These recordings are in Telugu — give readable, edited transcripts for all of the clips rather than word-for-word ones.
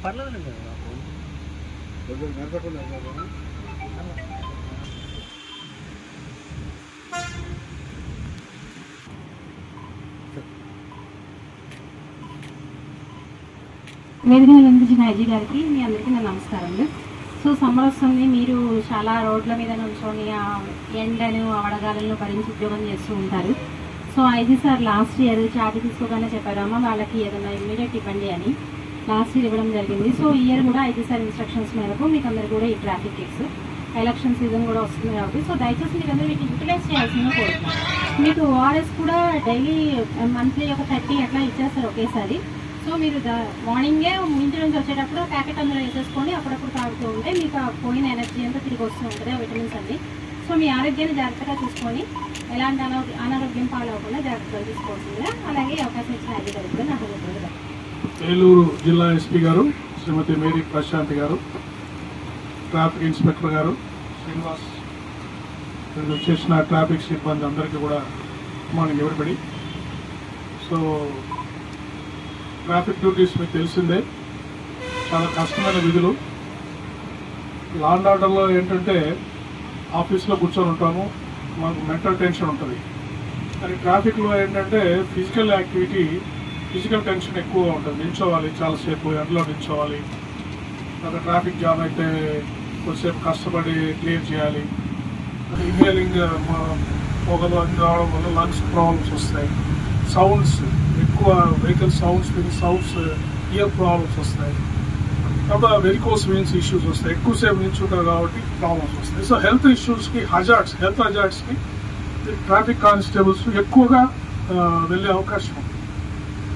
పర్లేదండి వేదికను అందించిన ఐజీ గారికి మీ అందరికీ నా నమస్కారాలు. సో సమ్మర్ వస్తుంది, మీరు చాలా రోడ్ల మీద నుంచొని ఆ ఎండను వడగాలను భరించి ఉద్యోగం చేస్తూ ఉంటారు. So IG sir last year charge తీసుకోగానే చెప్పారు, అమ్మ వాళ్ళకి ఏదైనా ఇమ్మీడియట్ ఇవ్వండి అని లాస్ట్ ఇయర్ ఇవ్వడం జరిగింది. సో ఈ ఇయర్ కూడా ఐజీ సార్ ఇన్స్ట్రక్షన్స్ మేరకు మీకు అందరు కూడా ఈ ట్రాఫిక్ టిక్స్ ఎలక్షన్ సీజన్ కూడా వస్తుంది కాబట్టి సో దయచేసి మీకు అందరూ వీటిని యూటిలైజ్ చేయాల్సిందిగా కోరుతున్నాను. మీకు ఓఆర్ఎస్ కూడా డైలీ మంత్లీ ఒక 30 అట్లా ఇచ్చేస్తారు ఒకేసారి. సో మీరు మార్నింగే ఇంటి నుంచి వచ్చేటప్పుడు ప్యాకెట్ అందులో వేసేసుకొని అప్పుడప్పుడు తాగుతూ ఉంటే మీకు పోయిన ఎనర్జీ అంతా తిరిగి వస్తూ ఉంటుంది, ఆ విటమిన్స్ అన్ని. సో మీ ఆరోగ్యాన్ని జాగ్రత్తగా చూసుకొని ఎలాంటి అనారోగ్యం పాలవకుండా జాగ్రత్తగా తీసుకోవాల్సిందిగా అలాగే అవకాశం ఇచ్చిన అధికారులు కూడా నాకు చెప్పారు. ఏలూరు జిల్లా ఎస్పీ గారు శ్రీమతి మేరీ ప్రశాంత్ గారు, ట్రాఫిక్ ఇన్స్పెక్టర్ గారు శ్రీనివాస్, చేసిన ట్రాఫిక్ సిబ్బంది అందరికీ కూడా morning everybody. So traffic duties మీకు తెలిసిందే, చాలా కష్టమైన విధులు. లా అండ్ ఆర్డర్లో ఏంటంటే ఆఫీస్లో కూర్చొని ఉంటాము, మనకు మెంటల్ టెన్షన్ ఉంటుంది. కానీ ట్రాఫిక్లో ఏంటంటే ఫిజికల్ యాక్టివిటీ, ఫిజికల్ టెన్షన్ ఎక్కువగా ఉంటుంది. నిల్చోవాలి, చాలాసేపు ఎండలో నిల్చోవాలి. అక్కడ ట్రాఫిక్ జామ్ అయితే కొద్దిసేపు కష్టపడి క్లియర్ చేయాలి. ఇన్హేలింగ్ పొగలు అన్ని రావడం వల్ల లంగ్స్ ప్రాబ్లమ్స్ వస్తాయి. సౌండ్స్ ఎక్కువ, వెహికల్ సౌండ్స్ ఇయర్ ప్రాబ్లమ్స్ వస్తాయి. తర్వాత వెరికోస్ వెయిన్స్ ఇష్యూస్ వస్తాయి, ఎక్కువసేపు నిల్చుంటారు కాబట్టి ప్రాబ్లమ్స్ వస్తాయి. సో హెల్త్ ఇష్యూస్కి హెల్త్ హజార్డ్స్కి ట్రాఫిక్ కానిస్టేబుల్స్ ఎక్కువగా వెళ్ళే అవకాశం ఉంది.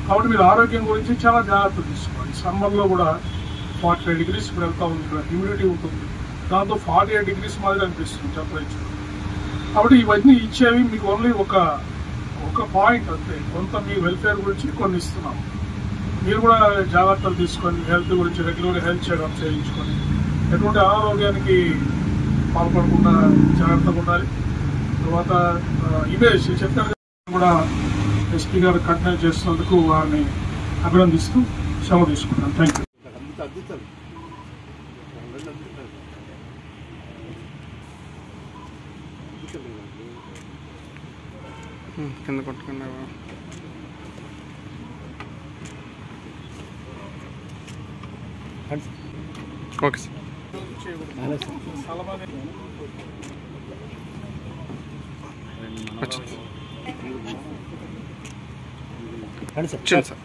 కాబట్టి మీరు ఆరోగ్యం గురించి చాలా జాగ్రత్తలు తీసుకోవాలి. సమ్మర్లో కూడా 45 degrees వెళ్తా ఉంది, ఇక్కడ హ్యూమిడిటీ ఉంటుంది, దాంతో 48 degrees మాదిరి అనిపిస్తుంది టెంపరేచర్. కాబట్టి ఇవన్నీ ఇచ్చేవి మీకు ఓన్లీ ఒక పాయింట్ అంతే. కొంత మీ వెల్ఫేర్ గురించి కొన్ని ఇస్తున్నాం. మీరు కూడా జాగ్రత్తలు తీసుకొని హెల్త్ గురించి రెగ్యులర్గా హెల్త్ చెకప్ చేయించుకొని ఎటువంటి అనారోగ్యానికి పాల్పడకుండా జాగ్రత్తగా ఉండాలి. తర్వాత ఇమేజ్ చెప్పారు కూడా ఎస్పీ గారు కంటిన్యూ చేస్తున్నందుకు వారిని అభినందిస్తూ సెలవు తీసుకుంటాను. Thank you. కింద కొట్టుకున్నావా? Okay sir. వచ్చింది సార్.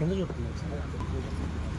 ఎందుకు చెప్తున్నారు సార్?